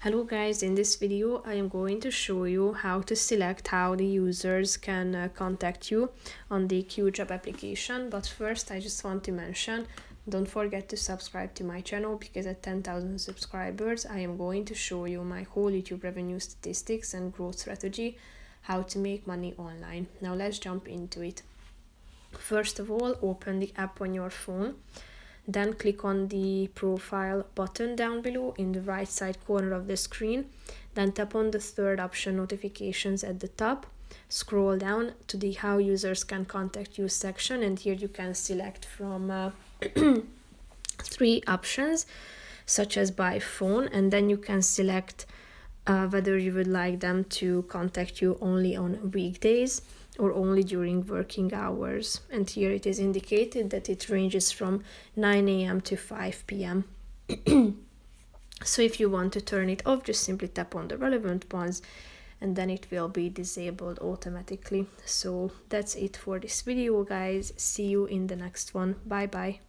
Hello guys, in this video I am going to show you how to select how the users can contact you on the Qjob application. But first I just want to mention, don't forget to subscribe to my channel, because at 10,000 subscribers I am going to show you my whole YouTube revenue statistics and growth strategy, how to make money online. Now let's jump into it. First of all, open the app on your phone. Then click on the profile button down below in the right side corner of the screen. Then tap on the third option, notifications, at the top. Scroll down to the how users can contact you section, and here you can select from 3 options, such as by phone, and then you can select whether you would like them to contact you only on weekdays or only during working hours. And here it is indicated that it ranges from 9 a.m. to 5 p.m. So if you want to turn it off, just simply tap on the relevant ones and then it will be disabled automatically. So that's it for this video, guys. See you in the next one. Bye bye.